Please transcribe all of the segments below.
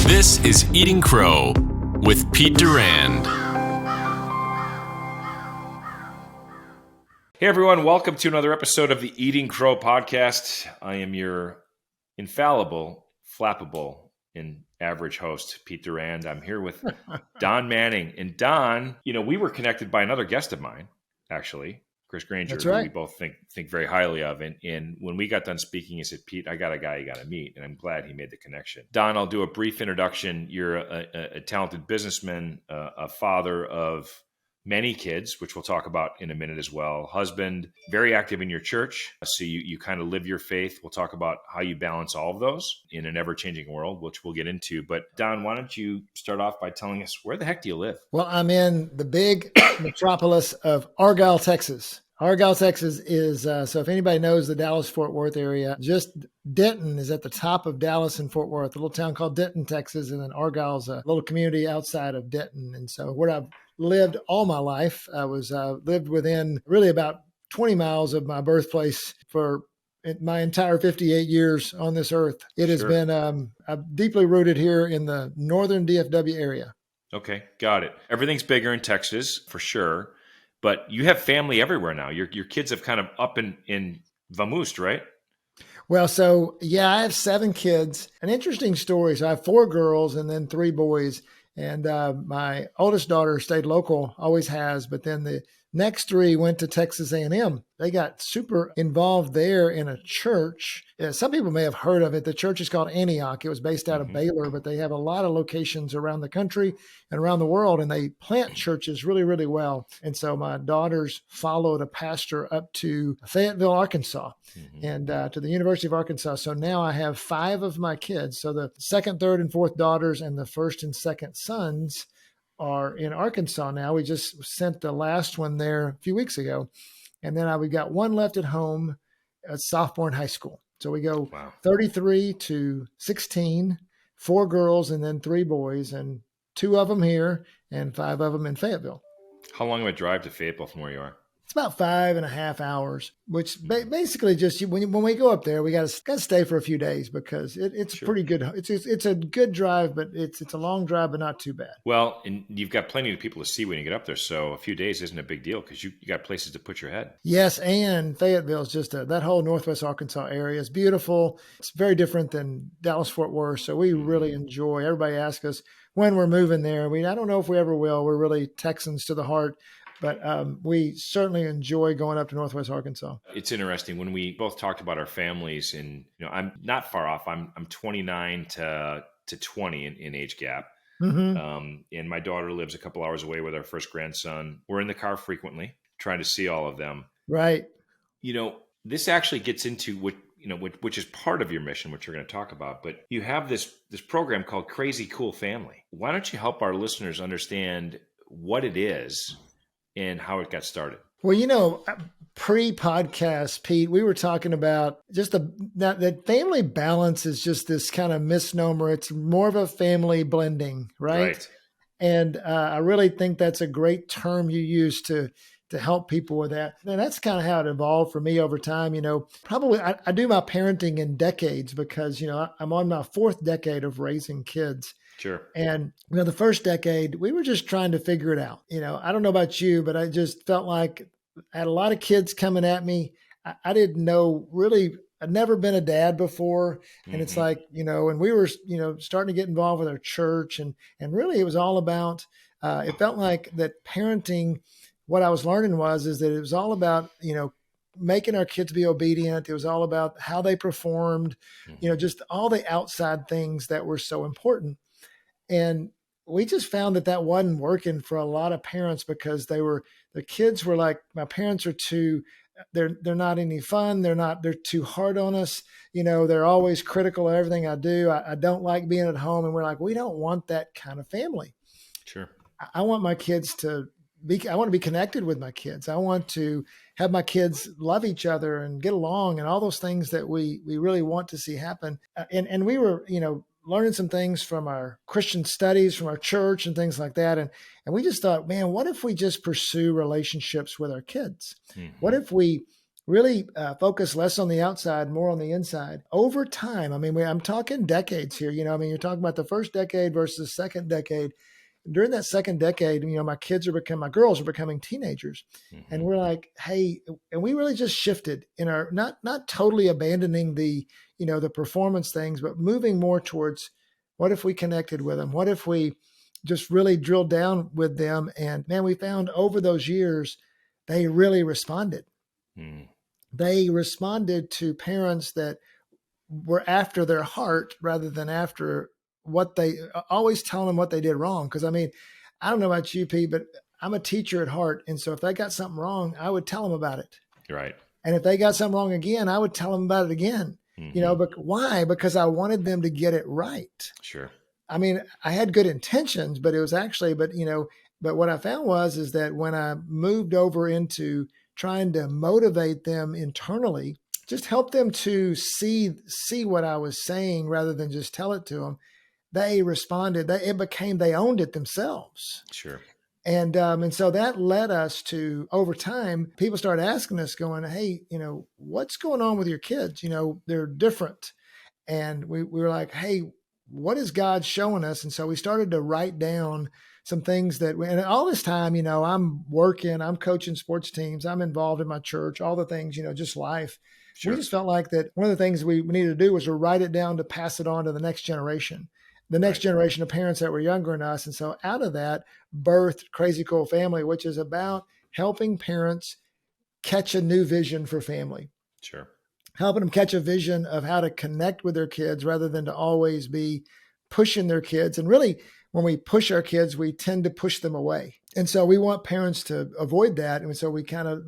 This is Eating Crow with Pete Durand. Hey everyone, welcome to another episode of the Eating Crow podcast. I am your infallible, flappable, and average host, Pete Durand. I'm here with Don Manning. And Don, we were connected by another guest of mine, actually, Chris Granger, That's right. who we both think very highly of. And when we got done speaking, he said, Pete, I got a guy you got to meet. And I'm glad he made the connection. Don, I'll do a brief introduction. You're a talented businessman, a father of many kids, which we'll talk about in a minute as well. Husband, very active in your church. So you kind of live your faith. We'll talk about how you balance all of those in an ever-changing world, which we'll get into. But Don, why don't you start off by telling us, where the heck do you live? Well, I'm in the big metropolis of Argyle, Texas. Argyle, Texas is, so if anybody knows the Dallas-Fort Worth area, just Denton is at the top of Dallas and Fort Worth, a little town called Denton, Texas. And then Argyle's a little community outside of Denton. And so where I've lived all my life, I was lived within really about 20 miles of my birthplace for my entire 58 years on this earth. It has been I'm deeply rooted here in the northern DFW area. Okay, got it. Everything's bigger in Texas for sure, but you have family everywhere now. Your kids have kind of up in vamoosed, right? Well, so yeah, I have 7 kids. An interesting story. So I have 4 girls and then 3 boys. And my oldest daughter stayed local, always has, but then the next 3 went to Texas A&M. They got super involved there in a church. Some people may have heard of it. The church is called Antioch. It was based out of Baylor, but they have a lot of locations around the country and around the world, and they plant churches really, really well. And so my daughters followed a pastor up to Fayetteville, Arkansas, and to the University of Arkansas. So now I have 5 of my kids. So the second, third, and fourth daughters and the first and second sons are in Arkansas now. We just sent the last one there a few weeks ago. And then we got 1 left at home, a sophomore in high school. So we go 33 to 16, 4 girls and then 3 boys, and 2 of them here and 5 of them in Fayetteville. How long of a drive to Fayetteville from where you are? It's about 5.5 hours, which basically just when we go up there, we got to stay for a few days because it's pretty good. It's a good drive, but it's a long drive, but not too bad. Well, and you've got plenty of people to see when you get up there, so a few days isn't a big deal because you got places to put your head. Yes, and Fayetteville is just that whole Northwest Arkansas area is beautiful. It's very different than Dallas-Fort Worth, so we really enjoy. Everybody asks us when we're moving there. I don't know if we ever will. We're really Texans to the heart. But we certainly enjoy going up to Northwest Arkansas. It's interesting when we both talked about our families, and I'm not far off. I'm 29 to 20 in age gap, and my daughter lives a couple hours away with our first grandson. We're in the car frequently, trying to see all of them. Right. This actually gets into which is part of your mission, which you're going to talk about. But you have this program called Crazy Cool Family. Why don't you help our listeners understand what it is and how it got started? Well, pre-podcast, Pete, we were talking about just that family balance is just this kind of misnomer. It's more of a family blending, right? And I really think that's a great term you use to help people with that. And that's kind of how it evolved for me over time. Probably I do my parenting in decades because, I'm on my 4th decade of raising kids. Sure. And, the first decade, we were just trying to figure it out. I don't know about you, but I just felt like I had a lot of kids coming at me. I didn't know really, I'd never been a dad before. And it's like, and we were, starting to get involved with our church and really it was all about, it felt like that parenting, what I was learning is that it was all about, making our kids be obedient. It was all about how they performed, just all the outside things that were so important. And we just found that wasn't working for a lot of parents because the kids were like, my parents are they're not any fun. They're too hard on us. They're always critical of everything I do. I don't like being at home. And we're like, we don't want that kind of family. Sure. I want my kids I want to be connected with my kids. I want to have my kids love each other and get along and all those things that we really want to see happen. And we were, learning some things from our Christian studies, from our church and things like that. And we just thought, man, what if we just pursue relationships with our kids? What if we really focus less on the outside, more on the inside. Over time, I mean, I'm talking decades here. I mean, you're talking about the first decade versus second decade. During that second decade, my girls are becoming teenagers, and we're like, hey, and we really just shifted in our not totally abandoning the performance things, but moving more towards what if we connected with them? What if we just really drilled down with them? And man, we found over those years, they really responded. Mm. They responded to parents that were after their heart rather than after what they always telling them what they did wrong. Because I mean, I don't know about you, Pete, but I'm a teacher at heart. And so if they got something wrong, I would tell them about it. Right. And if they got something wrong again, I would tell them about it again. But why? Because I wanted them to get it right. Sure. I mean, I had good intentions, but it was actually, but what I found is that when I moved over into trying to motivate them internally, just help them to see what I was saying rather than just tell it to them, they responded. They owned it themselves. Sure. And so that led us to, over time, people started asking us, going, hey, what's going on with your kids? They're different. And we were like, hey, what is God showing us? And so we started to write down some things and all this time, I'm working, I'm coaching sports teams, I'm involved in my church, all the things, just life. Sure. We just felt like that one of the things we needed to do was to write it down to pass it on to the next generation. The next generation of parents that were younger than us. And so out of that birthed Crazy Cool Family, which is about helping parents catch a new vision for family. Sure. Helping them catch a vision of how to connect with their kids rather than to always be pushing their kids. And really, when we push our kids, we tend to push them away. And so we want parents to avoid that. And so we kind of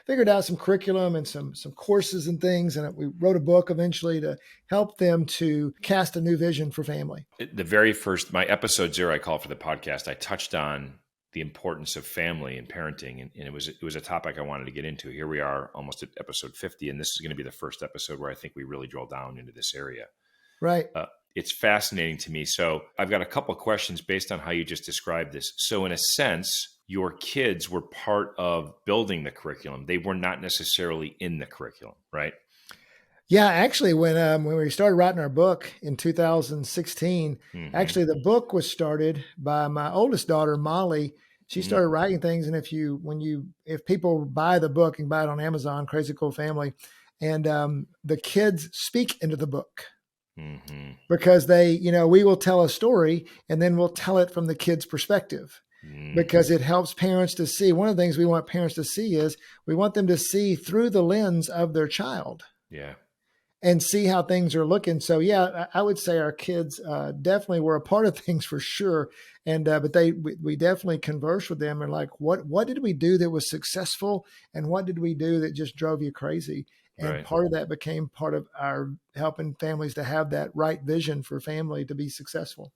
figured out some curriculum and some courses and things. And we wrote a book eventually to help them to cast a new vision for family. The very first, my episode 0, I call it for the podcast, I touched on the importance of family and parenting. And it was a topic I wanted to get into. Here we are almost at episode 50. And this is going to be the first episode where I think we really drill down into this area. Right. It's fascinating to me. So I've got a couple of questions based on how you just described this. So in a sense, your kids were part of building the curriculum. They were not necessarily in the curriculum, right? Yeah, actually, when we started writing our book in 2016, actually the book was started by my oldest daughter, Molly. She started writing things, and if people buy the book and buy it on Amazon, Crazy Cool Family, and the kids speak into the book. Because we will tell a story and then we'll tell it from the kid's perspective. Because it helps parents to see. One of the things we want parents to see is we want them to see through the lens of their child. Yeah. And see how things are looking. So yeah, I would say our kids definitely were a part of things for sure. And but we definitely converse with them and like, what did we do that was successful, and what did we do that just drove you crazy? And part of that became part of our helping families to have that right vision for family to be successful.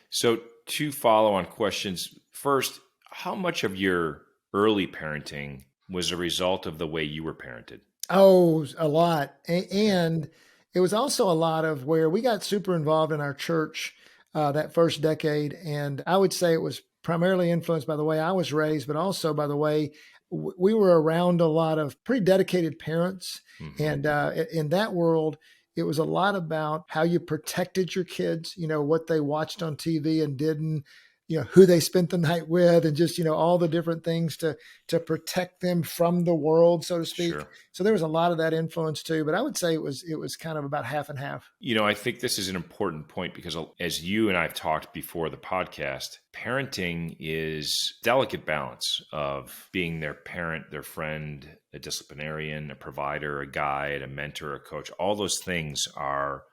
So 2 follow-on questions. First, how much of your early parenting was a result of the way you were parented? Oh, a lot. And it was also a lot of where we got super involved in our church that first decade. And I would say it was primarily influenced by the way I was raised, but also by the way we were around a lot of pretty dedicated parents. And in that world, it was a lot about how you protected your kids, what they watched on TV and didn't, who they spent the night with, and just, all the different things to protect them from the world, so to speak. Sure. So there was a lot of that influence too, but I would say it was kind of about half and half. I think this is an important point because as you and I've talked before the podcast, parenting is a delicate balance of being their parent, their friend, a disciplinarian, a provider, a guide, a mentor, a coach. All those things are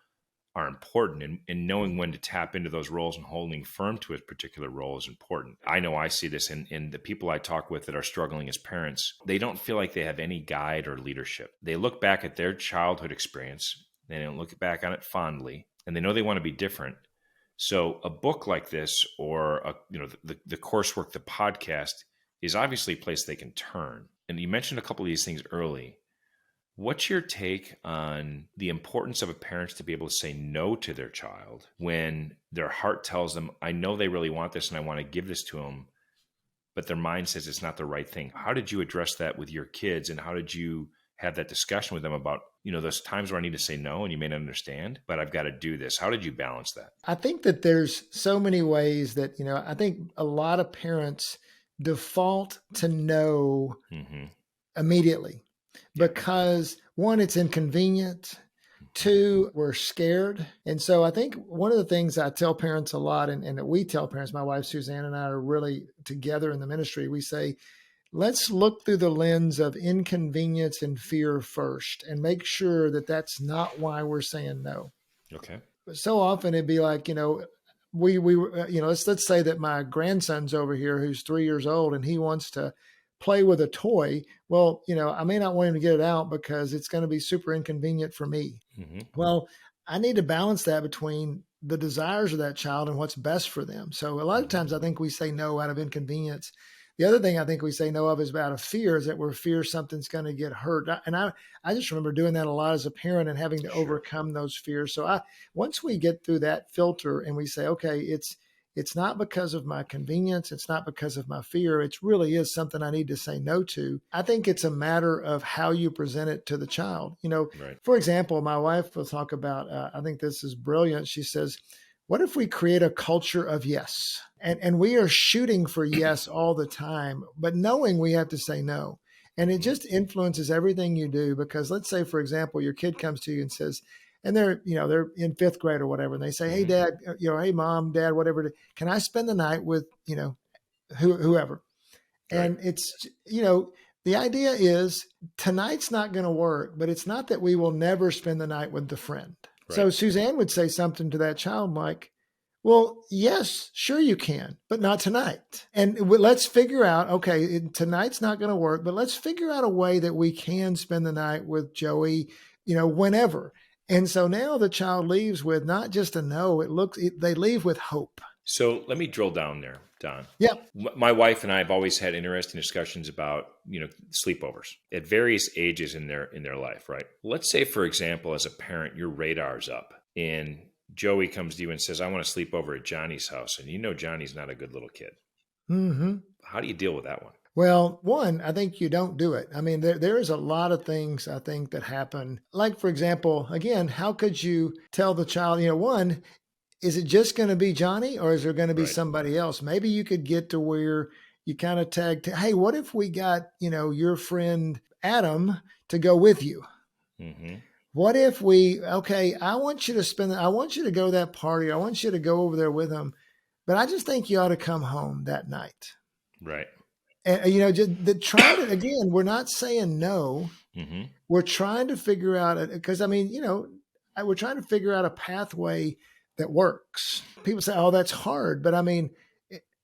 important, and knowing when to tap into those roles and holding firm to a particular role is important. I know I see this in the people I talk with that are struggling as parents. They don't feel like they have any guide or leadership. They look back at their childhood experience, they don't look back on it fondly, and they know they want to be different. So a book like this, or the coursework, the podcast, is obviously a place they can turn. And you mentioned a couple of these things early. What's your take on the importance of a parent to be able to say no to their child when their heart tells them, I know they really want this and I want to give this to them, but their mind says it's not the right thing? How did you address that with your kids, and how did you have that discussion with them about, those times where I need to say no and you may not understand, but I've got to do this. How did you balance that? I think that there's so many ways that, I think a lot of parents default to no immediately because one, it's inconvenient. Two, we're scared. And so I think one of the things I tell parents a lot and that we tell parents, my wife, Suzanne, and I are really together in the ministry. We say, let's look through the lens of inconvenience and fear first and make sure that that's not why we're saying no. Okay. But so often it'd be like, let's say that my grandson's over here who's 3 years old and he wants to play with a toy. Well, I may not want him to get it out because it's going to be super inconvenient for me. Well, I need to balance that between the desires of that child and what's best for them. So a lot of times I think we say no out of inconvenience. The other thing I think we say no of is out of fear, is that we're fear something's going to get hurt. And I just remember doing that a lot as a parent and having to overcome those fears. So once we get through that filter and we say, okay, it's not because of my convenience, it's not because of my fear, it really is something I need to say no to. I think it's a matter of how you present it to the child. Right. For example, my wife will talk about, I think this is brilliant. She says, what if we create a culture of yes? And we are shooting for yes all the time, but knowing we have to say no. And it just influences everything you do, because let's say, for example, your kid comes to you and says, and they're in fifth grade or whatever, and they say, hey, Dad, hey, Mom, Dad, whatever, can I spend the night with, whoever? Right. And it's, the idea is tonight's not going to work, but it's not that we will never spend the night with the friend. Right. So Suzanne would say something to that child like, well, yes, sure you can, but not tonight. And let's figure out, okay, tonight's not going to work, but let's figure out a way that we can spend the night with Joey, whenever. And so now the child leaves with not just a no, they leave with hope. So let me drill down there, Don. Yeah. My wife and I have always had interesting discussions about, sleepovers at various ages in their life, right? Let's say, for example, as a parent, your radar's up and Joey comes to you and says, I want to sleep over at Johnny's house. And Johnny's not a good little kid. Mm-hmm. How do you deal with that one? Well, one, I think you don't do it. I mean, there is a lot of things I think that happen. Like, for example, again, how could you tell the child, one, is it just going to be Johnny or is there going to be somebody else? Maybe you could get to where you kind of hey, what if we got, your friend Adam to go with you? Mm-hmm. What if I want you to go to that party. I want you to go over there with him, but I just think you ought to come home that night. Right. And, just try to, again, we're not saying no. Mm-hmm. We're trying to figure out, because we're trying to figure out a pathway that works. People say, oh, that's hard. But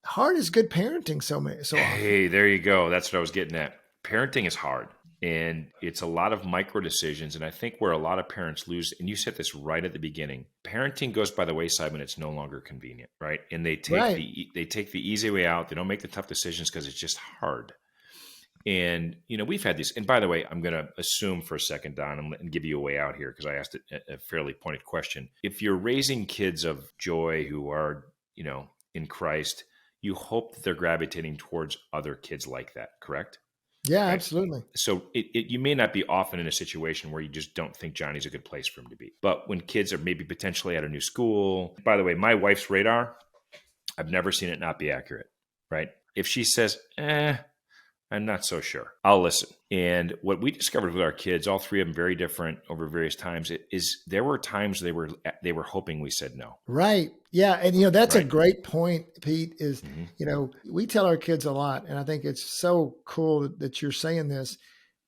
hard is good parenting so often. Hey, there you go. That's what I was getting at. Parenting is hard. And it's a lot of micro decisions. And I think where a lot of parents lose, and you said this right at the beginning, parenting goes by the wayside when it's no longer convenient, right? And they take the easy way out. They don't make the tough decisions because it's just hard. And, we've had this. And by the way, I'm going to assume for a second, Don, and give you a way out here because I asked a fairly pointed question. If you're raising kids of joy who are, in Christ, you hope that they're gravitating towards other kids like that, correct? Yeah, right? Absolutely. So you may not be often in a situation where you just don't think Johnny's a good place for him to be. But when kids are maybe potentially at a new school, by the way, my wife's radar, I've never seen it not be accurate, right? If she says, I'm not so sure, I'll listen. And what we discovered with our kids, all three of them very different over various times, is there were times they were hoping we said no. Right. Yeah. And, that's a great point, Pete, is, we tell our kids a lot, and I think it's so cool that you're saying this.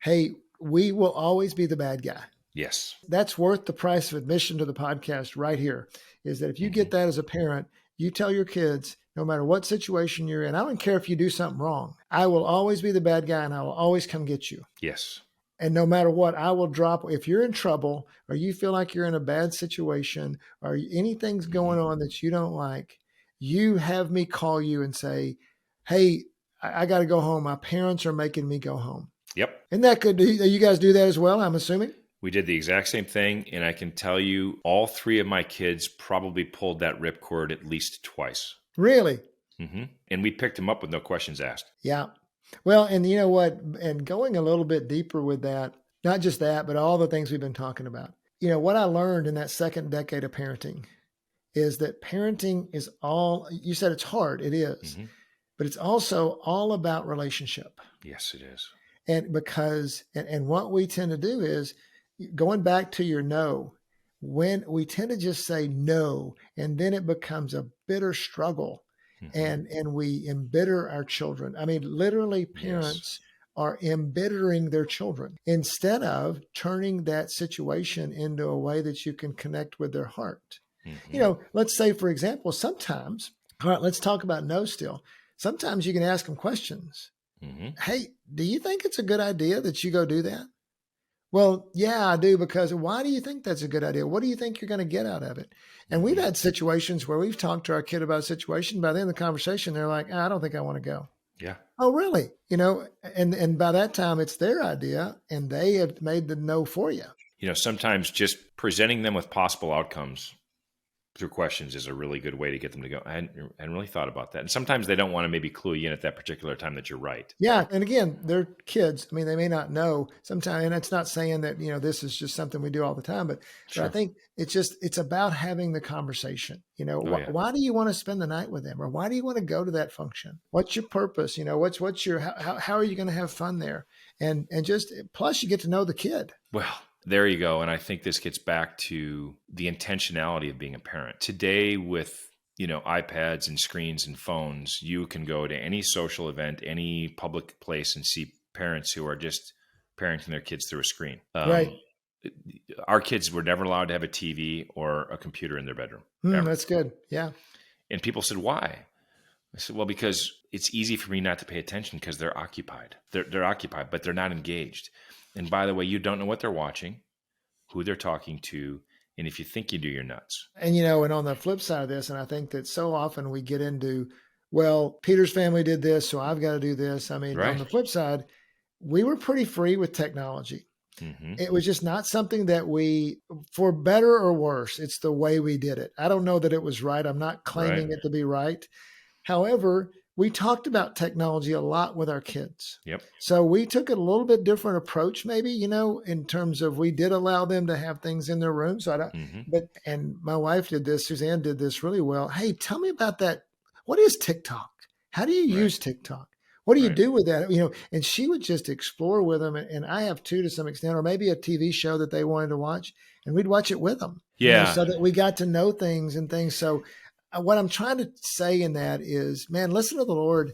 Hey, we will always be the bad guy. Yes. That's worth the price of admission to the podcast right here, is that if you get that as a parent, you tell your kids, no matter what situation you're in, I don't care if you do something wrong, I will always be the bad guy and I will always come get you. Yes. And no matter what, I will drop. If you're in trouble or you feel like you're in a bad situation or anything's going on that you don't like, you have me call you and say, hey, I got to go home. My parents are making me go home. Yep. And that could, you guys do that as well, I'm assuming? We did the exact same thing. And I can tell you all three of my kids probably pulled that ripcord at least twice. Really? Mm-hmm. And we picked them up with no questions asked. Yeah. Well, and you know what? And going a little bit deeper with that. not just that, but all the things we've been talking about. What I learned in that second decade of parenting is that parenting is all, you said it's hard. It is, Mm-hmm. but it's also all about relationship. Yes, it is. And and what we tend to do is going back to your no, when we tend to just say no, and then it becomes a bitter struggle, Mm-hmm. and we embitter our children. I mean, literally Yes. parents are embittering their children instead of turning that situation into a way that you can connect with their heart. Mm-hmm. Let's say, for example, sometimes, all right, let's talk about no still. Sometimes you can ask them questions. Mm-hmm. Hey, do you think it's a good idea that you go do that? Well, yeah, I do. Because why do you think that's a good idea? What do you think you're going to get out of it? And we've Mm-hmm. had situations where we've talked to our kid about a situation. By the end of the conversation, they're like, I don't think I want to go. Yeah. Oh, really? And by that time, it's their idea, and they have made the no for you. Sometimes just presenting them with possible outcomes through questions is a really good way to get them to go, I hadn't really thought about that. And sometimes they don't want to maybe clue you in at that particular time that you're right. Yeah. And again, they're kids. I mean, they may not know sometimes, and it's not saying that, this is just something we do all the time, but Sure. I think it's about having the conversation. Yeah. Why do you want to spend the night with them? Or why do you want to go to that function? What's your purpose? What's your, how are you going to have fun there? And just, plus you get to know the kid. Well, there you go. And I think this gets back to the intentionality of being a parent. Today with, iPads and screens and phones, you can go to any social event, any public place and see parents who are just parenting their kids through a screen. Right. Our kids were never allowed to have a TV or a computer in their bedroom. That's good. Yeah. And people said, why? I said, well, because it's easy for me not to pay attention because they're occupied. They're occupied, but they're not engaged. And by the way, you don't know what they're watching, who they're talking to, and if you think you do, you're nuts. And, and on the flip side of this, and I think that so often we get into, well, Peter's family did this, so I've got to do this. I mean, Right. On the flip side, we were pretty free with technology. Mm-hmm. It was just not something that we, for better or worse, it's the way we did it. I don't know that it was right. I'm not claiming it to be right. However, we talked about technology a lot with our kids. Yep. So we took a little bit different approach, maybe, in terms of we did allow them to have things in their room. So and my wife did this, Suzanne did this really well. Hey, tell me about that. What is TikTok? How do you use TikTok? What do you do with that? And she would just explore with them. And I have too, to some extent, or maybe a TV show that they wanted to watch, and we'd watch it with them. Yeah. So that we got to know things and things. So what I'm trying to say in that is, man, listen to the Lord.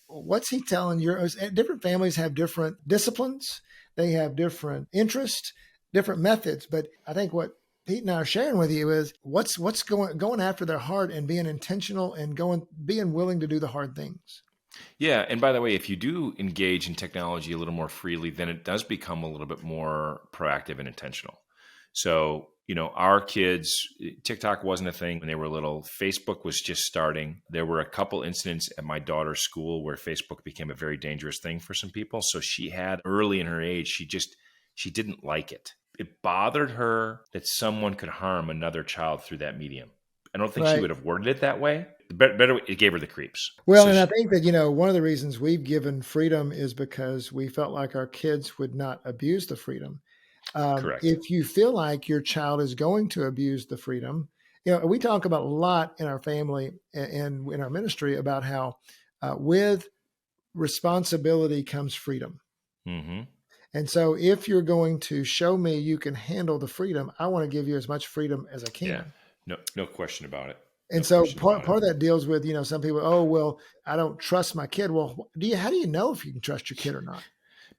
What's he telling you? Different families have different disciplines. They have different interests, different methods. But I think what Pete and I are sharing with you is what's going after their heart and being intentional and being willing to do the hard things. Yeah. And by the way, if you do engage in technology a little more freely, then it does become a little bit more proactive and intentional. So, our kids, TikTok wasn't a thing when they were little. Facebook was just starting. There were a couple incidents at my daughter's school where Facebook became a very dangerous thing for some people. So she had early in her age, she didn't like it. It bothered her that someone could harm another child through that medium. I don't think she would have worded it that way. Better, it gave her the creeps. Well, I think that, one of the reasons we've given freedom is because we felt like our kids would not abuse the freedom. Correct. If you feel like your child is going to abuse the freedom, we talk about a lot in our family and in our ministry about how with responsibility comes freedom. Mm-hmm. And so if you're going to show me you can handle the freedom, I want to give you as much freedom as I can. Yeah. No question about it. And so part of that deals with, some people, oh, well, I don't trust my kid. Well, how do you know if you can trust your kid or not?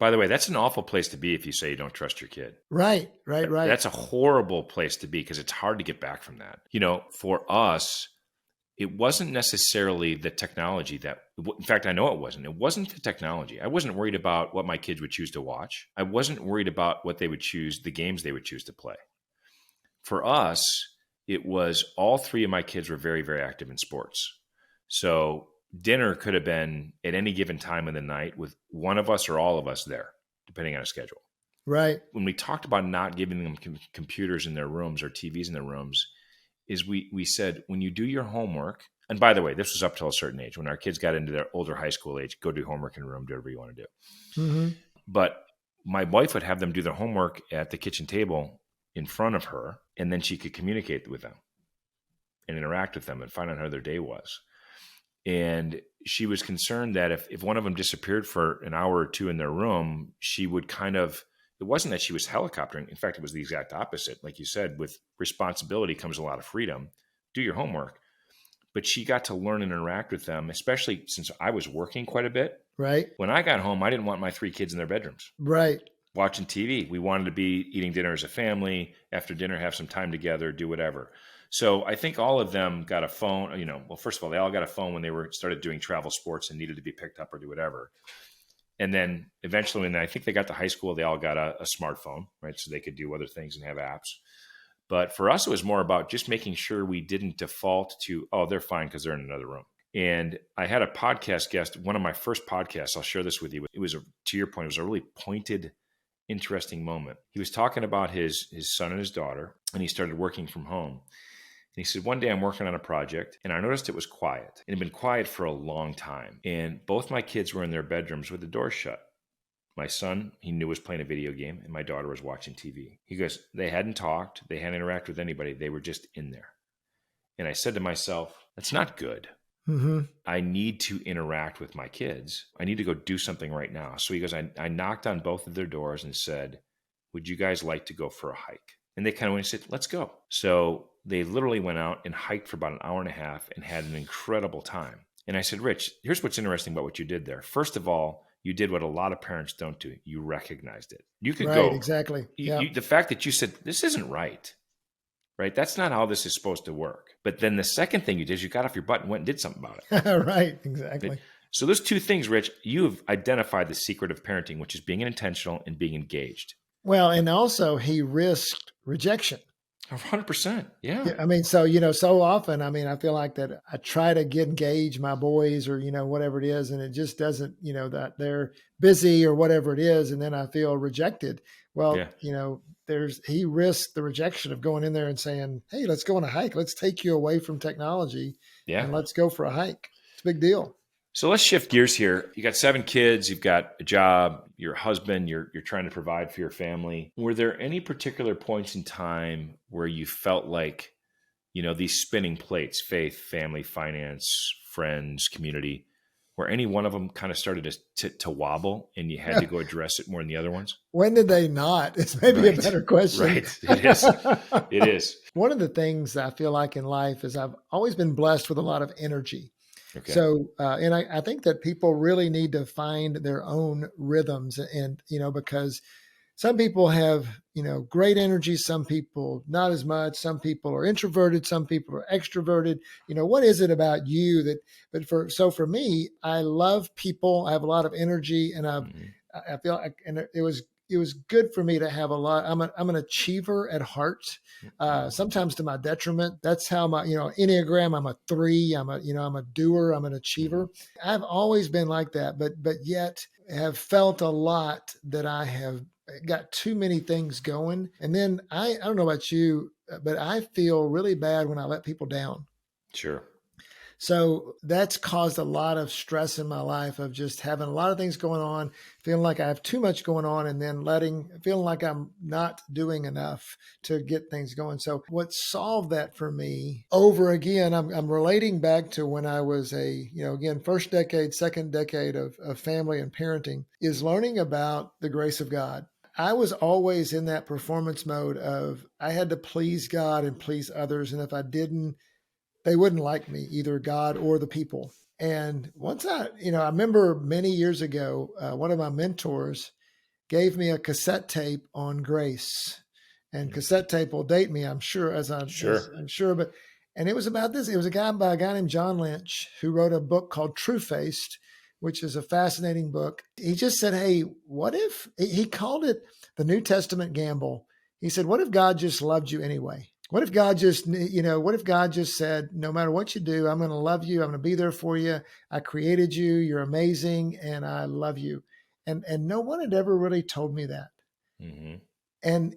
By the way, that's an awful place to be if you say you don't trust your kid. Right. That's a horrible place to be because it's hard to get back from that. For us, it wasn't necessarily the technology in fact, I know it wasn't. It wasn't the technology. I wasn't worried about what my kids would choose to watch. I wasn't worried about what they would choose, the games they would choose to play. For us, it was all three of my kids were very, very active in sports. So dinner could have been at any given time of the night with one of us or all of us there, depending on a schedule. Right. When we talked about not giving them computers in their rooms or TVs in their rooms, is we said, when you do your homework, and by the way, this was up till a certain age. When our kids got into their older high school age, go do homework in a room, do whatever you want to do. Mm-hmm. But my wife would have them do their homework at the kitchen table in front of her, and then she could communicate with them and interact with them and find out how their day was. And she was concerned that if one of them disappeared for an hour or two in their room, she would it wasn't that she was helicoptering. In fact, it was the exact opposite. Like you said, with responsibility comes a lot of freedom. Do your homework. But she got to learn and interact with them, especially since I was working quite a bit. Right. When I got home, I didn't want my 3 kids in their bedrooms. Right. Watching TV. We wanted to be eating dinner as a family. After dinner, have some time together, do whatever. So I think all of them got a phone. Well, first of all, they all got a phone when they started doing travel sports and needed to be picked up or do whatever. And then eventually, when I think they got to high school, they all got a smartphone, right? So they could do other things and have apps. But for us, it was more about just making sure we didn't default to, oh, they're fine because they're in another room. And I had a podcast guest, one of my first podcasts. I'll share this with you. It was, to your point, it was a really pointed, interesting moment. He was talking about his son and his daughter, and he started working from home. And he said, one day I'm working on a project and I noticed it was quiet. It had been quiet for a long time. And both my kids were in their bedrooms with the doors shut. My son, he knew, was playing a video game, and my daughter was watching TV. He goes, they hadn't talked. They hadn't interacted with anybody. They were just in there. And I said to myself, that's not good. Mm-hmm. I need to interact with my kids. I need to go do something right now. So he goes, I knocked on both of their doors and said, would you guys like to go for a hike? And they kind of went and said, let's go. So they literally went out and hiked for about an hour and a half and had an incredible time. And I said, Rich, here's what's interesting about what you did there. First of all, you did what a lot of parents don't do. You recognized it. You could Right, go. exactly. Yeah. The fact that you said, this isn't right? That's not how this is supposed to work. But then the second thing you did is you got off your butt and went and did something about it. Right, exactly. So those 2 things, Rich, you have identified the secret of parenting, which is being intentional and being engaged. Well, and also he risked rejection. 100%. Yeah. I mean, so, so often, I feel like that I try to engage my boys or, whatever it is, and it just doesn't, that they're busy or whatever it is. And then I feel rejected. Well, he risked the rejection of going in there and saying, hey, let's go on a hike. Let's take you away from technology and let's go for a hike. It's a big deal. So let's shift gears here. You got 7 kids, you've got a job, you're a husband, you're trying to provide for your family. Were there any particular points in time where you felt like, these spinning plates, faith, family, finance, friends, community, where any one of them kind of started to wobble and you had to go address it more than the other ones? When did they not? It's maybe a better question. Right. It is. It is. One of the things I feel like in life is I've always been blessed with a lot of energy. Okay. So, and I think that people really need to find their own rhythms and, because some people have, great energy. Some people not as much. Some people are introverted. Some people are extroverted. What is it about you for me, I love people. I have a lot of energy and I feel like, and it was good for me to have a lot. I'm an achiever at heart, sometimes to my detriment. That's how my, Enneagram, I'm a 3, I'm a doer, I'm an achiever. I've always been like that, but yet have felt a lot that I have got too many things going. And then I don't know about you, but I feel really bad when I let people down. Sure. So that's caused a lot of stress in my life of just having a lot of things going on, feeling like I have too much going on, and then feeling like I'm not doing enough to get things going. So what solved that for me over again, I'm relating back to when I was first decade, second decade of family and parenting, is learning about the grace of God. I was always in that performance mode of I had to please God and please others. And if I didn't, they wouldn't like me, either God or the people. And once I remember many years ago, one of my mentors gave me a cassette tape on grace, and cassette tape will date me, I'm sure, I'm sure. But it was about this. It was a guy named John Lynch who wrote a book called True-Faced, which is a fascinating book. He just said, hey, what if, he called it the New Testament gamble. He said, what if God just loved you anyway? What if God just, said, no matter what you do, I'm going to love you. I'm going to be there for you. I created you. You're amazing. And I love you. And no one had ever really told me that. Mm-hmm. And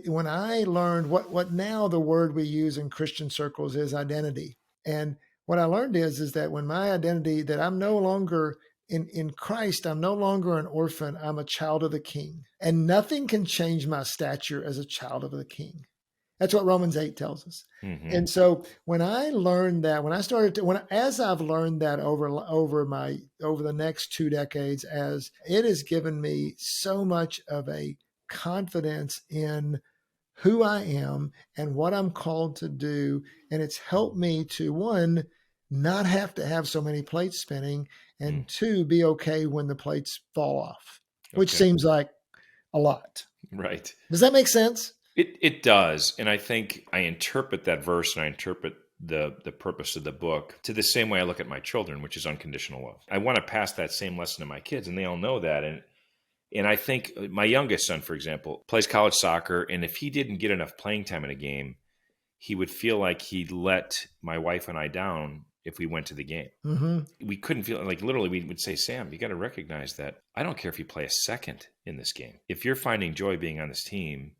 when I learned what now the word we use in Christian circles is identity. And what I learned is that when my identity, that I'm no longer in Christ, I'm no longer an orphan. I'm a child of the King. And nothing can change my stature as a child of the King. That's what Romans 8 tells us. Mm-hmm. And so when I learned that, as I've learned that over the next 2 decades, as it has given me so much of a confidence in who I am and what I'm called to do. And it's helped me to, one, not have to have so many plates spinning, and two, be okay when the plates fall off, which seems like a lot. Right. Does that make sense? It does. And I think I interpret that verse and I interpret the purpose of the book to the same way I look at my children, which is unconditional love. I want to pass that same lesson to my kids, and they all know that. And I think my youngest son, for example, plays college soccer. And if he didn't get enough playing time in a game, he would feel like he let my wife and I down if we went to the game. Mm-hmm. We couldn't feel like literally we would say, Sam, you got to recognize that I don't care if you play a second in this game. If you're finding joy being on this team,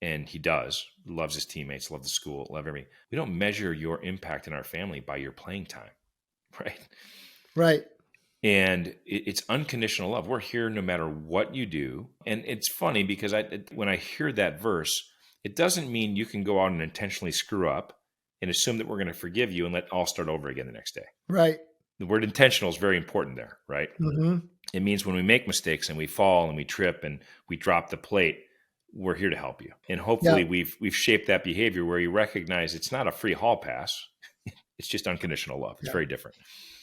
and he does, loves his teammates, loves the school, love everything. We don't measure your impact in our family by your playing time, right? Right. And it's unconditional love. We're here no matter what you do. And it's funny because when I hear that verse, it doesn't mean you can go out and intentionally screw up and assume that we're going to forgive you and let all start over again the next day. Right. The word intentional is very important there, right? Mm-hmm. It means when we make mistakes and we fall and we trip and we drop the plate, we're here to help you. And hopefully we've shaped that behavior where you recognize it's not a free hall pass. It's just unconditional love. It's very different.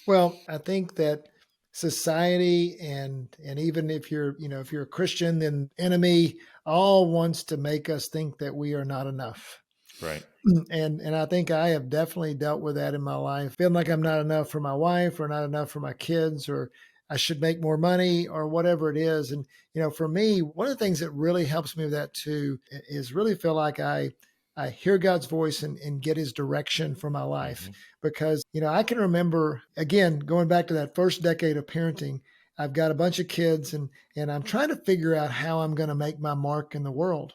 Well, I think that society and even if you're a Christian, then enemy all wants to make us think that we are not enough. Right. And I think I have definitely dealt with that in my life. Feeling like I'm not enough for my wife or not enough for my kids, or I should make more money or whatever it is. And, for me, one of the things that really helps me with that too is really feel like I hear God's voice and get his direction for my life. Mm-hmm. Because, I can remember, again, going back to that first decade of parenting, I've got a bunch of kids and I'm trying to figure out how I'm going to make my mark in the world.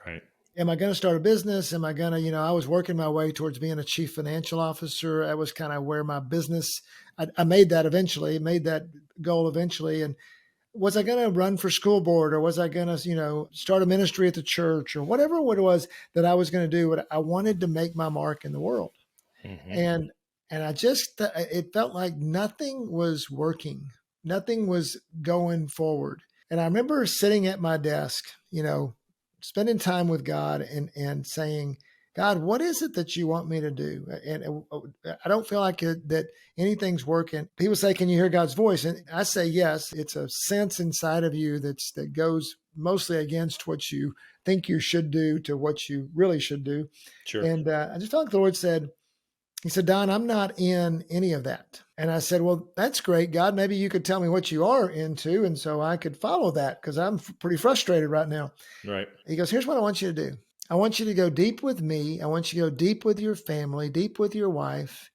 Right. Am I going to start a business? Am I going to, I was working my way towards being a chief financial officer. That was kind of where my business, I made that goal eventually. And was I going to run for school board, or was I going to, start a ministry at the church, or whatever it was that I was going to do? But I wanted to make my mark in the world. Mm-hmm. And I just, it felt like nothing was working. Nothing was going forward. And I remember sitting at my desk, spending time with God and saying, God, what is it that you want me to do? And I don't feel like that anything's working. People say, can you hear God's voice? And I say, yes. It's a sense inside of you that goes mostly against what you think you should do to what you really should do. Sure. And I just felt like the Lord said, he said, Don, I'm not in any of that. And I said, well, that's great, God. Maybe you could tell me what you are into, and so I could follow that, because I'm pretty frustrated right now. Right. He goes, here's what I want you to do. I want you to go deep with me. I want you to go deep with your family, deep with your wife.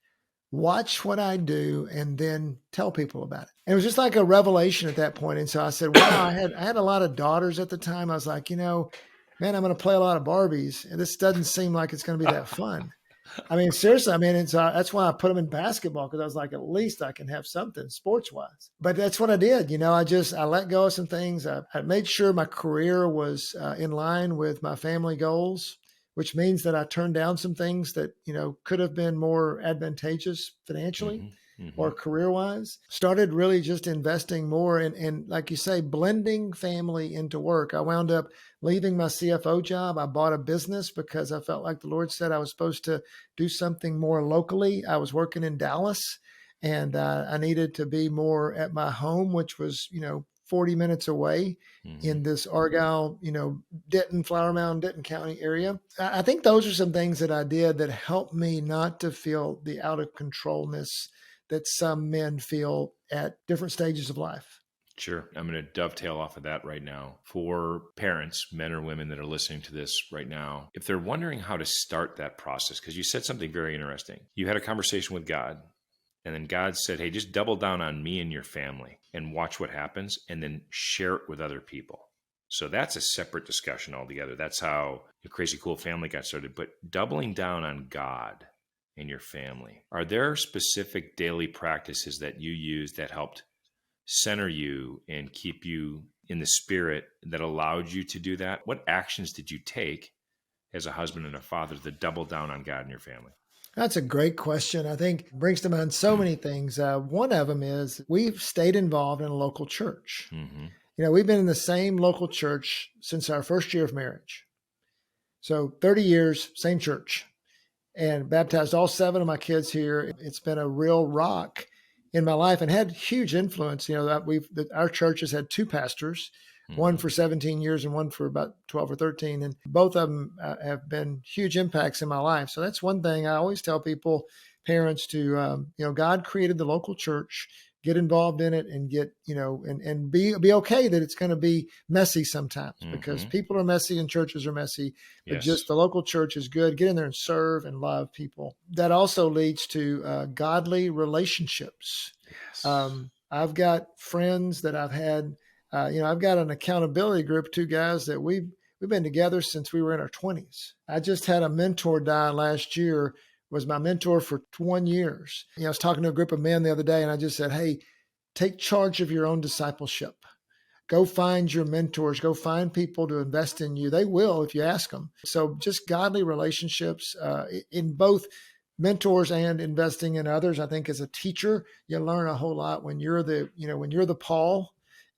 Watch what I do, and then tell people about it. And it was just like a revelation at that point. And so I said, wow, I had a lot of daughters at the time. I was like, man, I'm going to play a lot of Barbies, and this doesn't seem like it's going to be that fun. I mean, seriously, that's why I put them in basketball, because I was like, at least I can have something sports wise. But that's what I did. I let go of some things. I made sure my career was in line with my family goals, which means that I turned down some things that, could have been more advantageous financially. Mm-hmm. Or career-wise. Started really just investing more in, like you say, blending family into work. I wound up leaving my CFO job. I bought a business because I felt like the Lord said I was supposed to do something more locally. I was working in Dallas, and I needed to be more at my home, which was, 40 minutes away in this Argyle, Denton, Flower Mound, Denton County area. I think those are some things that I did that helped me not to feel the out of controlness that some men feel at different stages of life. Sure. I'm going to dovetail off of that right now. For parents, men or women that are listening to this right now, if they're wondering how to start that process, because you said something very interesting. You had a conversation with God, and then God said, hey, just double down on me and your family and watch what happens, and then share it with other people. So that's a separate discussion altogether. That's how the Crazy Cool Family got started. But doubling down on God and your family, are there specific daily practices that you use that helped center you and keep you in the spirit that allowed you to do that? What actions did you take as a husband and a father to double down on God in your family? That's a great question. I think it brings to mind so many things. One of them is we've stayed involved in a local church. Mm-hmm. We've been in the same local church since our first year of marriage. So 30 years, same church, and baptized all 7 of my kids here. It's been a real rock in my life and had huge influence. Our church has had 2 pastors, one for 17 years and one for about 12 or 13. And both of them have been huge impacts in my life. So that's one thing I always tell people, parents, to, God created the local church, get involved in it and get, and be okay that it's going to be messy sometimes, because people are messy and churches are messy, but just the local church is good. Get in there and serve and love people. That also leads to godly relationships. Yes. I've got friends that I've had, I've got an accountability group, 2 guys that we've been together since we were in our 20s. I just had a mentor die last year, was my mentor for 21 years. I was talking to a group of men the other day and I just said, hey, take charge of your own discipleship. Go find your mentors. Go find people to invest in you. They will if you ask them. So just godly relationships in both mentors and investing in others. I think as a teacher, you learn a whole lot when you're the Paul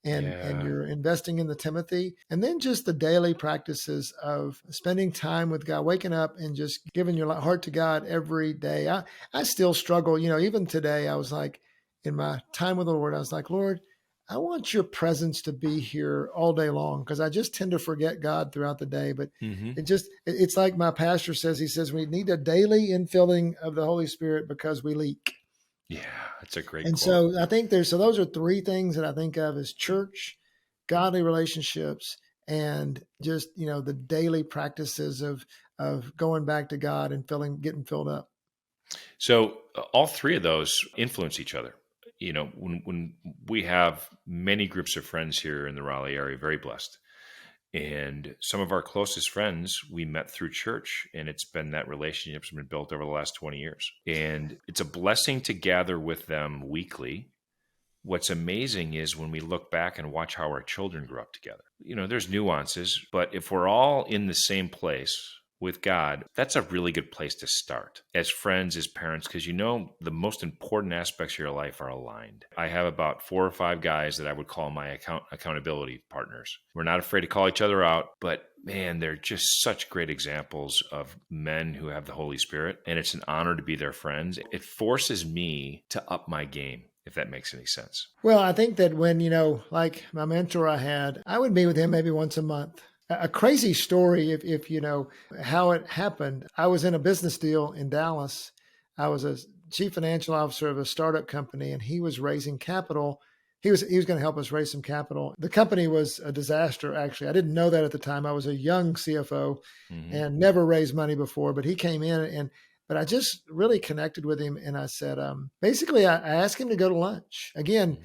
and you're investing in the Timothy. And then just the daily practices of spending time with God, waking up and just giving your heart to God every day. I still struggle. Even today, I was like, in my time with the Lord, I was like, Lord, I want your presence to be here all day long, because I just tend to forget God throughout the day. But it's like my pastor says, he says, we need a daily infilling of the Holy Spirit because we leak. Yeah, that's a great And quote. so I think those are 3 things that I think of as church, godly relationships, and just, the daily practices of going back to God and getting filled up. So all 3 of those influence each other. When we have many groups of friends here in the Raleigh area, very blessed. And some of our closest friends we met through church, and it's been that relationship's been built over the last 20 years. And it's a blessing to gather with them weekly. What's amazing is when we look back and watch how our children grew up together. There's nuances, but if we're all in the same place with God, that's a really good place to start as friends, as parents, because the most important aspects of your life are aligned. I have about 4 or 5 guys that I would call my accountability partners. We're not afraid to call each other out, but man, they're just such great examples of men who have the Holy Spirit, and it's an honor to be their friends. It forces me to up my game, if that makes any sense. Well, I think that when, like my mentor I would meet with him maybe once a month. A crazy story, if you know how it happened. I was in a business deal in Dallas. I was a chief financial officer of a startup company, and he was raising capital. He was going to help us raise some capital. The company was a disaster, actually. I didn't know that at the time. I was a young CFO and never raised money before, but he came in but I just really connected with him. And I said, basically, I asked him to go to lunch. Again,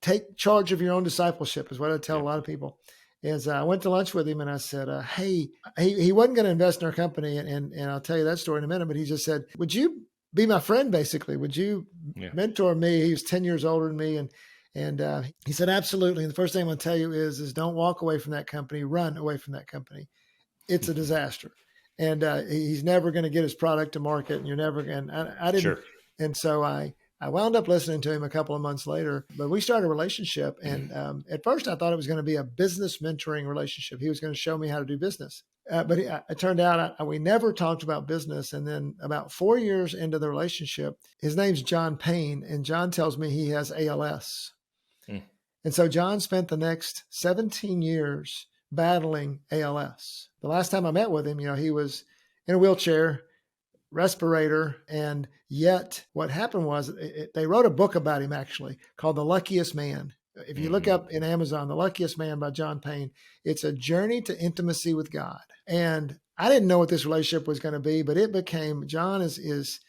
take charge of your own discipleship is what I tell a lot of people. I went to lunch with him and I said, hey, he wasn't going to invest in our company. And I'll tell you that story in a minute, but he just said, would you be my friend, basically? Would you mentor me? He was 10 years older than me. And he said, absolutely. And the first thing I'm going to tell you is don't walk away from that company, run away from that company. It's a disaster. And he's never going to get his product to market, and you're never going to, I didn't. Sure. And so I wound up listening to him a couple of months later, but we started a relationship. And at first I thought it was going to be a business mentoring relationship. He was going to show me how to do business. But it turned out we never talked about business. And then about 4 years into the relationship, his name's John Payne, and John tells me he has ALS. And so John spent the next 17 years battling ALS. The last time I met with him, he was in a wheelchair, respirator, and yet what happened was they wrote a book about him, actually, called The Luckiest Man. If you look up in Amazon, The Luckiest Man by John Payne, it's a journey to intimacy with God. And I didn't know what this relationship was going to be, but it became, John is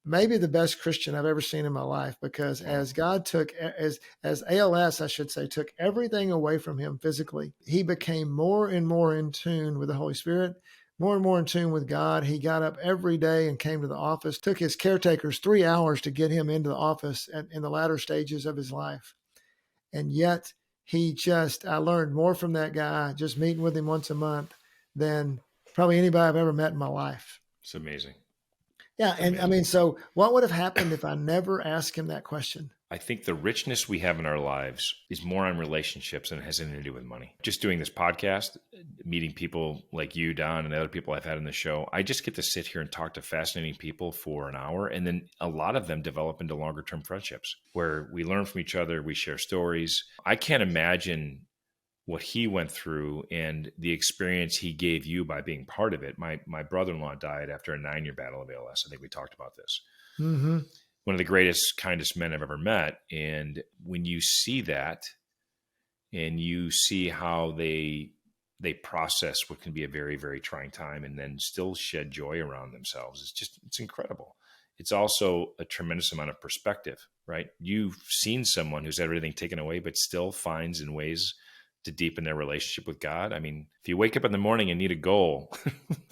maybe the best Christian I've ever seen in my life, because as God took, as ALS, I should say, took everything away from him physically, he became more and more in tune with the Holy Spirit, more and more in tune with God. He got up every day and came to the office. Took his caretakers 3 hours to get him into the office in the latter stages of his life. And yet I learned more from that guy just meeting with him once a month than probably anybody I've ever met in my life. It's amazing. Yeah. And I mean, so what would have happened if I never asked him that question? I think the richness we have in our lives is more on relationships than it has anything to do with money. Just doing this podcast, meeting people like you, Don, and the other people I've had in the show, I just get to sit here and talk to fascinating people for an hour. And then a lot of them develop into longer term friendships where we learn from each other, we share stories. I can't imagine what he went through and the experience he gave you by being part of it. My brother-in-law died after a 9-year battle of ALS. I think we talked about this. Mm-hmm. One of the greatest, kindest men I've ever met. And when you see that and you see how they process what can be a very, very trying time and then still shed joy around themselves, it's incredible. It's also a tremendous amount of perspective, right? You've seen someone who's had everything taken away, but still finds in ways to deepen their relationship with God. I mean, if you wake up in the morning and need a goal,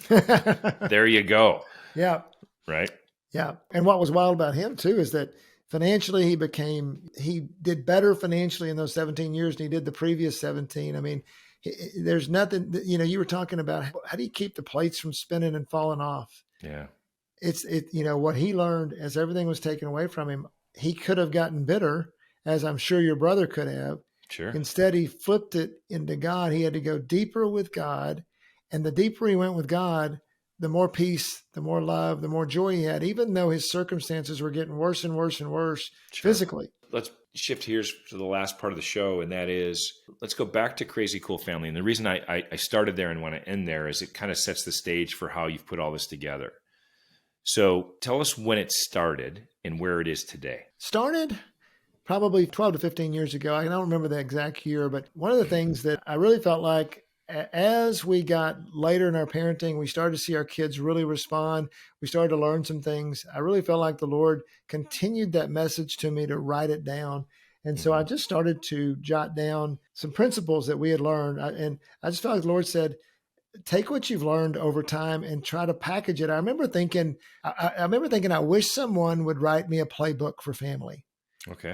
there you go. Yeah. Right. Yeah. And what was wild about him too is that financially he did better financially in those 17 years than he did the previous 17. I mean, there's nothing, you were talking about how do you keep the plates from spinning and falling off? Yeah. What he learned as everything was taken away from him, he could have gotten bitter, as I'm sure your brother could have. Sure. Instead, he flipped it into God. He had to go deeper with God. And the deeper he went with God, the more peace, the more love, the more joy he had, even though his circumstances were getting worse and worse and worse physically. Let's shift gears to the last part of the show. And that is, let's go back to Crazy Cool Family. And the reason I started there and want to end there is it kind of sets the stage for how you've put all this together. So tell us when it started and where it is today. Started probably 12 to 15 years ago. I don't remember the exact year, but one of the things that I really felt like as we got later in our parenting, we started to see our kids really respond. We started to learn some things. I really felt like the Lord continued that message to me to write it down. And so I just started to jot down some principles that we had learned. And I just felt like the Lord said, take what you've learned over time and try to package it. I remember thinking, I wish someone would write me a playbook for family. Okay.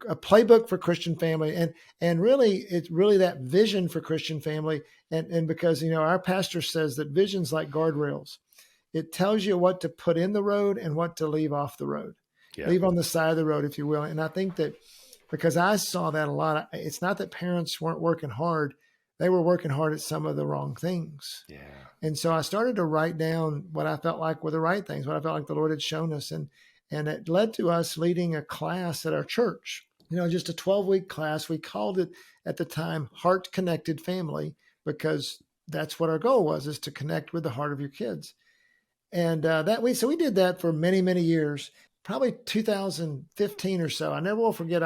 A playbook for Christian family. And really, it's really that vision for Christian family. And because, our pastor says that vision's like guardrails. It tells you what to put in the road and what to leave off the road, leave on the side of the road, if you will. And I think that because I saw that a lot, it's not that parents weren't working hard. They were working hard at some of the wrong things. Yeah. And so I started to write down what I felt like were the right things, what I felt like the Lord had shown us. And it led to us leading a class at our church, just a 12-week class. We called it at the time Heart Connected Family, because that's what our goal was, is to connect with the heart of your kids. And so we did that for many, many years, probably 2015 or so. I never will forget.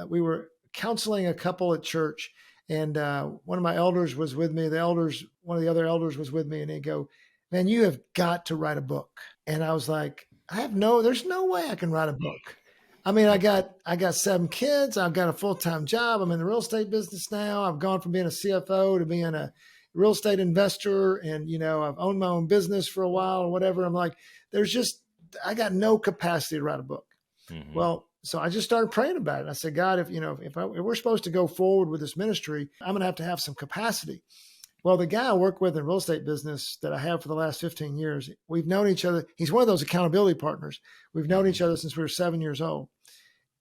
We were counseling a couple at church, and one of my elders was with me. One of the other elders was with me, and they go, "Man, you have got to write a book." And I was like, there's no way I can write a book. I mean, I got 7 kids. I've got a full-time job. I'm in the real estate business now. I've gone from being a CFO to being a real estate investor. And, I've owned my own business for a while or whatever. I'm like, I got no capacity to write a book. Mm-hmm. Well, so I just started praying about it. I said, God, if we're supposed to go forward with this ministry, I'm going to have some capacity. Well, the guy I work with in real estate business that I have for the last 15 years, we've known each other. He's one of those accountability partners. We've known each other since we were 7 years old.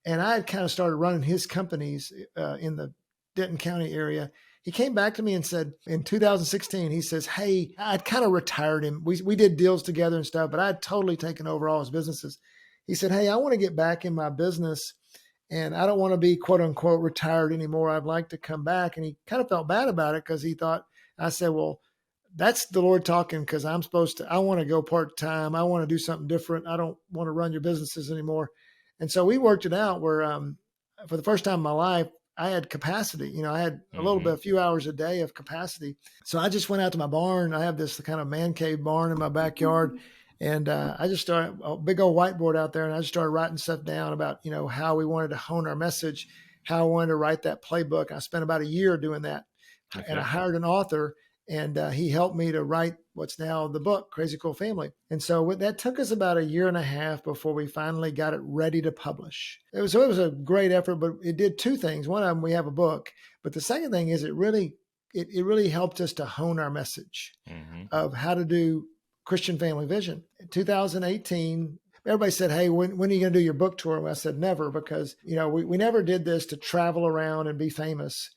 And I had kind of started running his companies in the Denton County area. He came back to me and said, in 2016, he says, hey, I'd kind of retired him. We did deals together and stuff, but I'd totally taken over all his businesses. He said, hey, I want to get back in my business, and I don't want to be quote unquote retired anymore. I'd like to come back. And he kind of felt bad about it because he thought, I said, well, that's the Lord talking, because I want to go part-time. I want to do something different. I don't want to run your businesses anymore. And so we worked it out where for the first time in my life, I had capacity. I had a few hours a day of capacity. So I just went out to my barn. I have this kind of man cave barn in my backyard. And I just started a big old whiteboard out there, and I just started writing stuff down about, how we wanted to hone our message, how I wanted to write that playbook. I spent about a year doing that. Okay. And I hired an author, And he helped me to write what's now the book, Crazy Cool Family. And so that took us about a year and a half before we finally got it ready to publish. It was a great effort, but it did two things. One of them, we have a book, but the second thing is it really helped us to hone our message of how to do Christian family vision. In 2018, everybody said, hey, when are you going to do your book tour? And I said, never, because, we never did this to travel around and be famous.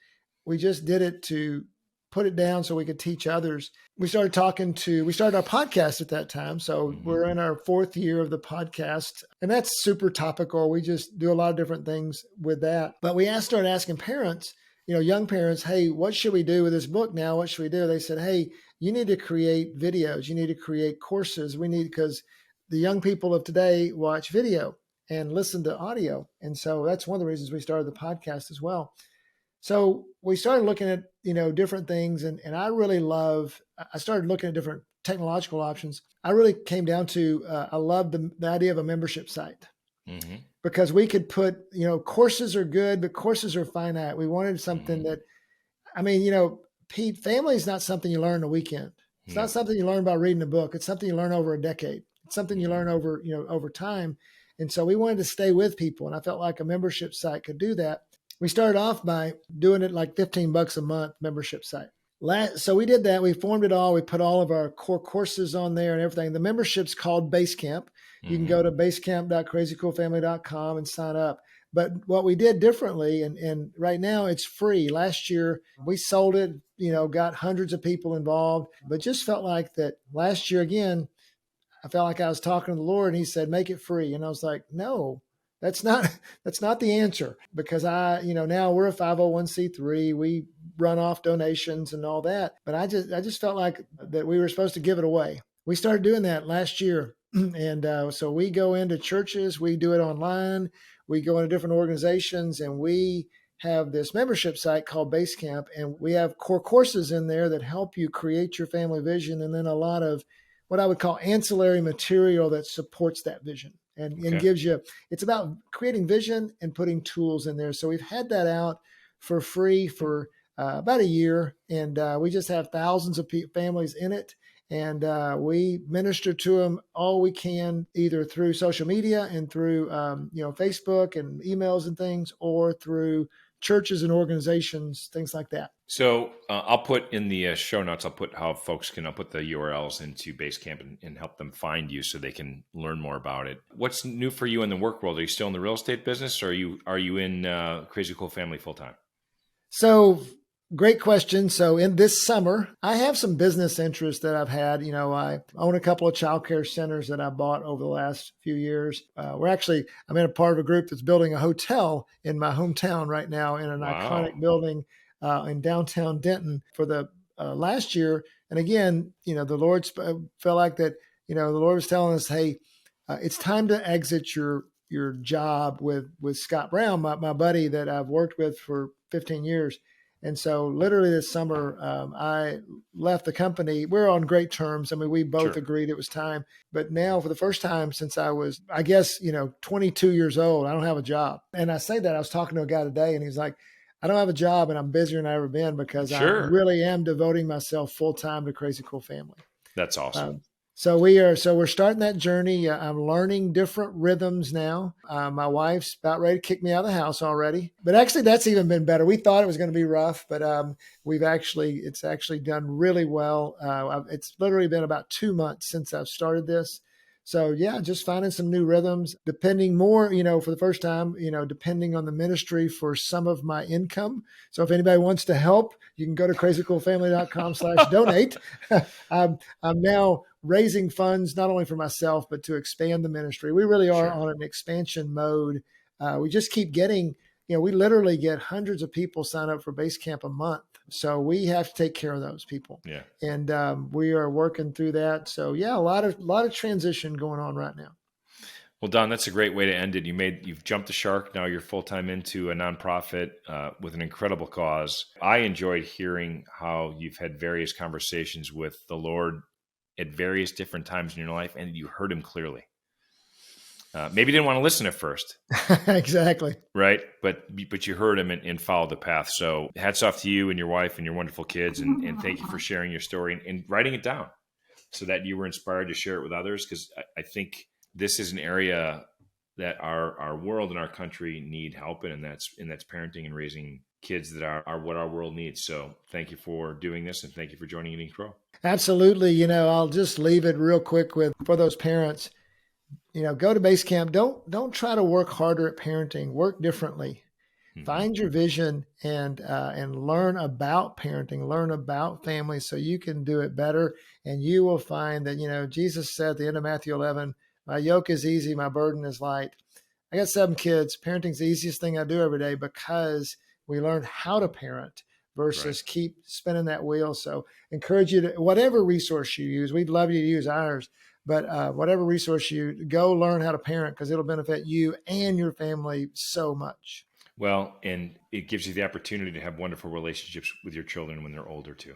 We just did it to put it down so we could teach others. We started our podcast at that time. So we're in our 4th year of the podcast, and that's super topical. We just do a lot of different things with that. But we started asking parents, young parents, hey, what should we do with this book now? What should we do? They said, hey, you need to create videos. You need to create courses. Because the young people of today watch video and listen to audio. And so that's one of the reasons we started the podcast as well. So we started looking at, different things. And I started looking at different technological options. I really came down to, I love the idea of a membership site. Because we could put, courses are good, but courses are finite. We wanted something that, Pete, family is not something you learn in a weekend. It's not something you learn by reading a book. It's something you learn over a decade. It's something you learn over time. And so we wanted to stay with people. And I felt like a membership site could do that. We started off by doing it like $15 a month membership site. So we did that. We formed it all. We put all of our core courses on there and everything. The membership's called Basecamp. You can go to basecamp.crazycoolfamily.com and sign up. But what we did differently, and right now it's free. Last year we sold it, got hundreds of people involved, but just felt like that last year again, I felt like I was talking to the Lord and he said, make it free. And I was like, no, that's not the answer, because now we're a 501c3. We run off donations and all that. But I just felt like that we were supposed to give it away. We started doing that last year. And so we go into churches, we do it online, we go into different organizations, and we have this membership site called Basecamp. And we have core courses in there that help you create your family vision. And then a lot of what I would call ancillary material that supports that vision. And gives you, it's about creating vision and putting tools in there. So we've had that out for free for about a year, and we just have thousands of families in it. And we minister to them all we can, either through social media and through, Facebook and emails and things, or through churches and organizations, things like that. So I'll put in the show notes, I'll put how folks can, I'll put the URLs into Basecamp and help them find you so they can learn more about it. What's new for you in the work world? Are you still in the real estate business, or are you in Crazy Cool Family full time? So great question. So in this summer, I have some business interests that I've had. I own a couple of childcare centers that I bought over the last few years. I'm in a part of a group that's building a hotel in my hometown right now in an iconic building in downtown Denton for the last year. And again, the Lord felt like that, the Lord was telling us, hey, it's time to exit your job with Scott Brown, my buddy that I've worked with for 15 years. And so literally this summer, I left the company. We're on great terms. I mean, we both agreed it was time. But now for the first time since I was, 22 years old, I don't have a job. And I say that, I was talking to a guy today and he's like, I don't have a job and I'm busier than I've ever been because I really am devoting myself full time to Crazy Cool Family. That's awesome. So we're starting that journey. I'm learning different rhythms now. My wife's about ready to kick me out of the house already, but actually that's even been better. We thought it was going to be rough, but it's actually done really well. It's literally been about 2 months since I've started this. So yeah, just finding some new rhythms, depending more, for the first time, depending on the ministry for some of my income. So if anybody wants to help, you can go to crazycoolfamily.com/donate. I'm now raising funds, not only for myself, but to expand the ministry. We really are on an expansion mode. We just keep getting, we literally get hundreds of people sign up for Basecamp a month. So we have to take care of those people. Yeah. And we are working through that. So yeah, a lot of transition going on right now. Well, Don, that's a great way to end it. You've jumped the shark. Now you're full-time into a nonprofit with an incredible cause. I enjoyed hearing how you've had various conversations with the Lord at various different times in your life, and you heard him clearly. Maybe didn't want to listen at first. Exactly. Right. But you heard him and followed the path. So hats off to you and your wife and your wonderful kids. And thank you for sharing your story and writing it down so that you were inspired to share it with others. Because I think this is an area that our world and our country need help in, and that's parenting and raising kids that are what our world needs. So thank you for doing this, and thank you for joining Eating Crow. Absolutely. I'll just leave it real quick for those parents. Go to base camp. Don't try to work harder at parenting. Work differently. Mm-hmm. Find your vision and learn about parenting. Learn about families so you can do it better. And you will find that Jesus said at the end of Matthew 11, "My yoke is easy, my burden is light." I got 7 kids. Parenting's the easiest thing I do every day because we learn how to parent versus keep spinning that wheel. So encourage you to, whatever resource you use, we'd love you to use ours, but whatever resource you go learn how to parent because it'll benefit you and your family so much. Well, and it gives you the opportunity to have wonderful relationships with your children when they're older too.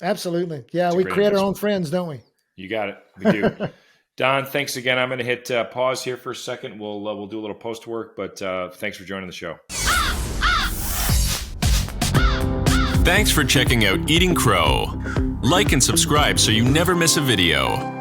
Absolutely. Yeah, we create our own friends, don't we? You got it. We do. Don, thanks again. I'm going to hit pause here for a second. We'll do a little post work, but thanks for joining the show. Thanks for checking out Eating Crow. Like and subscribe so you never miss a video.